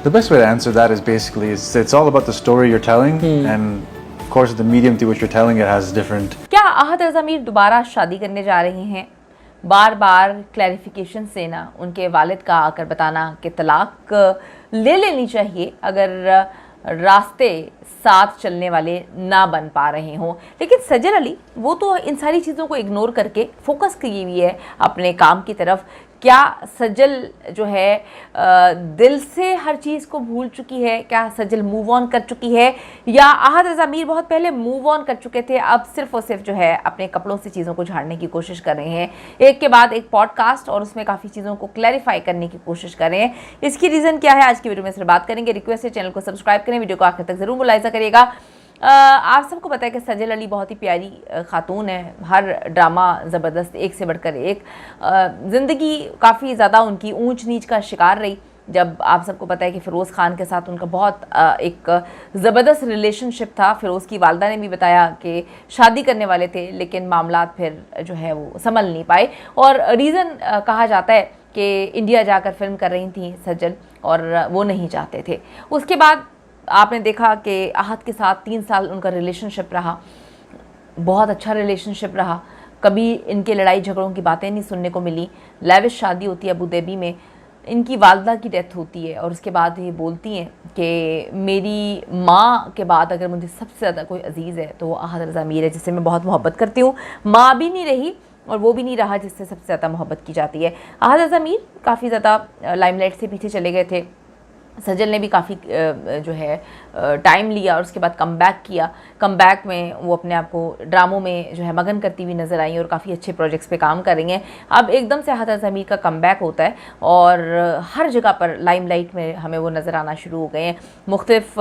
The best way to answer that is basically it's all about the story you're telling, and of course the medium through which you're telling it has different. क्या आहत रज़ा मीर दोबारा शादी करने जा रही हैं? बार बार clarification देना, उनके वालिद का आकर बताना कि तलाक ले लेनी चाहिए अगर रास्ते साथ चलने वाले ना बन पा रहे हों। लेकिन सजल अली वो तो इन सारी चीज़ों को इग्नोर करके फोकस की हुई है अपने काम की तरफ। क्या सजल जो है दिल से हर चीज़ को भूल चुकी है? क्या सजल मूव ऑन कर चुकी है, या आहत रज़ा मीर बहुत पहले मूव ऑन कर चुके थे, अब सिर्फ और सिर्फ जो है अपने कपड़ों से चीज़ों को झाड़ने की कोशिश कर रहे हैं, एक के बाद एक पॉडकास्ट और उसमें काफ़ी चीज़ों को क्लैरिफाई करने की कोशिश कर रहे हैं? इसकी रीज़न क्या है आज की वीडियो में सिर्फ बात करेंगे। रिक्वेस्ट है चैनल को सब्सक्राइब करें, वीडियो को आखिर तक ज़रूर मुलाहिजा करिएगा। आप सबको पता है कि सजल अली बहुत ही प्यारी खातून है। हर ड्रामा ज़बरदस्त एक से बढ़कर एक, ज़िंदगी काफ़ी ज़्यादा उनकी ऊंच नीच का शिकार रही। जब आप सबको पता है कि फ़िरोज़ ख़ान के साथ उनका बहुत एक ज़बरदस्त रिलेशनशिप था। फ़िरोज़ की वालदा ने भी बताया कि शादी करने वाले थे, लेकिन मामलात फिर जो है वो संभल नहीं पाए, और रीज़न कहा जाता है कि इंडिया जाकर फिल्म कर रही थी सजल और वो नहीं चाहते थे। उसके बाद आपने देखा कि आहत के साथ 3 साल उनका रिलेशनशिप रहा, बहुत अच्छा रिलेशनशिप रहा, कभी इनके लड़ाई झगड़ों की बातें नहीं सुनने को मिली। लेविश शादी होती है अबू धाबी में, इनकी वालदा की डेथ होती है और उसके बाद ये बोलती हैं कि मेरी माँ के बाद अगर मुझे सबसे ज़्यादा कोई अजीज़ है तो वो आहत रज़ा मीर है, जिससे मैं बहुत मोहब्बत करती हूँ। माँ भी नहीं रही और वो भी नहीं रहा जिससे सबसे ज़्यादा मोहब्बत की जाती है। आहत रज़ा मीर काफ़ी ज़्यादा लाइमलाइट से पीछे चले गए थे। सजल ने भी काफ़ी जो है टाइम लिया और उसके बाद कम बैक किया। कम बैक में वो अपने आप को ड्रामों में जो है मगन करती हुई नज़र आई और काफ़ी अच्छे प्रोजेक्ट्स पे काम कर रही हैं। अब एकदम से आहत रज़ा मीर का कम बैक होता है और हर जगह पर लाइमलाइट में हमें वो नज़र आना शुरू हो गए हैं। मुख्तलिफ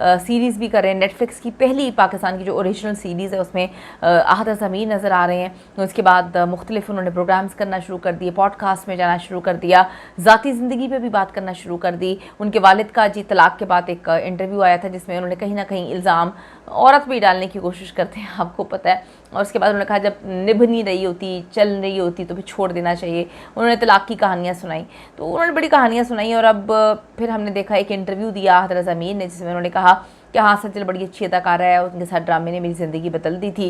सीरीज़ भी कर रहे हैं। नेटफ्लिक्स की पहली पाकिस्तान की जो ओरिजिनल सीरीज़ है उसमें आहत रज़ा मीर नज़र आ रहे हैं। उसके बाद मुख्तलिफ उन्होंने प्रोग्राम्स करना शुरू कर दिए, पॉडकास्ट में जाना शुरू कर दिया, ज़ाती ज़िंदगी पर भी बात करना शुरू कर दी। उनके वालिद का जी तलाक के बाद एक इंटरव्यू आया था जिसमें उन्होंने कहीं ना कहीं इल्ज़ाम औरत पे डालने की कोशिश करते हैं, आपको पता है। और उसके बाद उन्होंने कहा जब निभ नहीं रही होती, चल रही होती तो फिर छोड़ देना चाहिए। उन्होंने तलाक की कहानियाँ सुनाई, तो उन्होंने बड़ी कहानियाँ सुनाई। और अब फिर हमने देखा एक इंटरव्यू दिया आहत रज़ा मीर ने जिसमें उन्होंने कहा कि हाँ सजल बड़ी अच्छी अदाकारा है, उनके साथ ड्रामे ने मेरी ज़िंदगी बदल दी थी।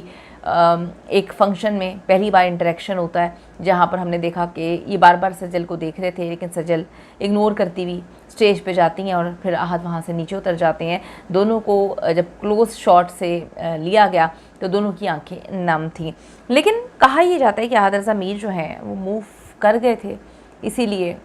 एक फंक्शन में पहली बार इंटरेक्शन होता है जहाँ पर हमने देखा कि ये बार बार सजल को देख रहे थे, लेकिन सजल इग्नोर करती हुई स्टेज पे जाती हैं और फिर आहत वहाँ से नीचे उतर जाते हैं। दोनों को जब क्लोज शॉट से लिया गया तो दोनों की आंखें नम थीं। लेकिन कहा यह जाता है कि आहत रज़ा मीर जो हैं वो मूव कर गए थे, इसीलिए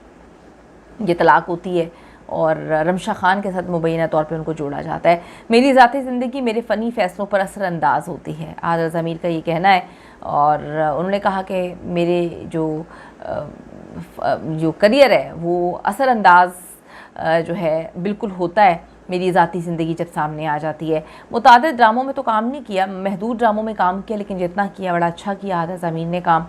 ये तलाक होती है और रमशा खान के साथ मुबैना तौर पे उनको जोड़ा जाता है। मेरी ज़ाती ज़िंदगी मेरे फ़नी फ़ैसलों पर असरअंदाज होती है, आहत रज़ा मीर का ये कहना है। और उन्होंने कहा कि मेरे जो करियर है वो असरअंदाज जो है बिल्कुल होता है मेरी ज़ाती ज़िंदगी जब सामने आ जाती है। मुतादिद ड्रामों में तो काम नहीं किया, महदूद ड्रामों में काम किया, लेकिन जितना किया बड़ा अच्छा किया आहत रज़ा मीर ने काम।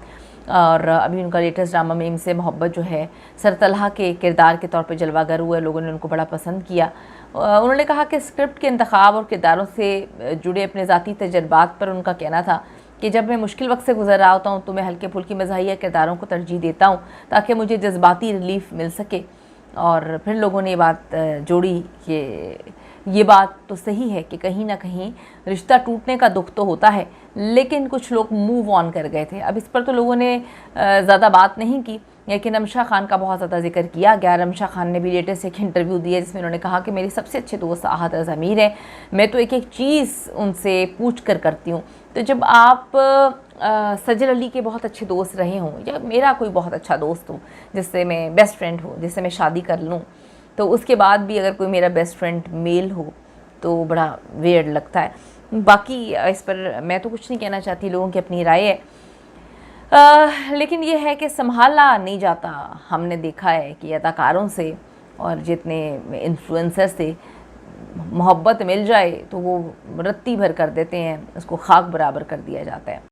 और अभी उनका लेटेस्ट ड्रामा में इनसे मोहब्बत जो है सरतलहा के किरदार के तौर पे जलवागर हुआ, लोगों ने उनको बड़ा पसंद किया। उन्होंने कहा कि स्क्रिप्ट के इंतखाब और किरदारों से जुड़े अपने ज़ाती तजर्बात पर उनका कहना था कि जब मैं मुश्किल वक्त से गुजर रहा होता हूँ तो मैं हल्के फुल्की मज़ाहिया किरदारों को तरजीह देता हूँ ताकि मुझे जज्बाती रिलीफ मिल सके। और फिर लोगों ने ये बात जोड़ी कि ये बात तो सही है कि कहीं ना कहीं रिश्ता टूटने का दुख तो होता है, लेकिन कुछ लोग मूव ऑन कर गए थे। अब इस पर तो लोगों ने ज़्यादा बात नहीं की, लेकिन रमशा खान का बहुत ज़्यादा जिक्र किया गया। रमशा खान ने भी लेटेस्ट एक इंटरव्यू दिया जिसमें उन्होंने कहा कि मेरे सबसे अच्छे दोस्त आहत रज़ा मीर हैं, मैं तो एक एक चीज़ उनसे पूछ कर करती हूँ। तो जब आप सजल अली के बहुत अच्छे दोस्त रहे हों या मेरा कोई बहुत अच्छा दोस्त हो जिससे मैं बेस्ट फ्रेंड हो, जिससे मैं शादी कर लूँ, तो उसके बाद भी अगर कोई मेरा बेस्ट फ्रेंड मेल हो तो बड़ा वियर्ड लगता है। बाकी इस पर मैं तो कुछ नहीं कहना चाहती, लोगों की अपनी राय है। लेकिन ये है कि संभाला नहीं जाता। हमने देखा है कि अदाकारों से और जितने इन्फ्लुएंसर से मोहब्बत मिल जाए तो वो रत्ती भर कर देते हैं, उसको खाक बराबर कर दिया जाता है।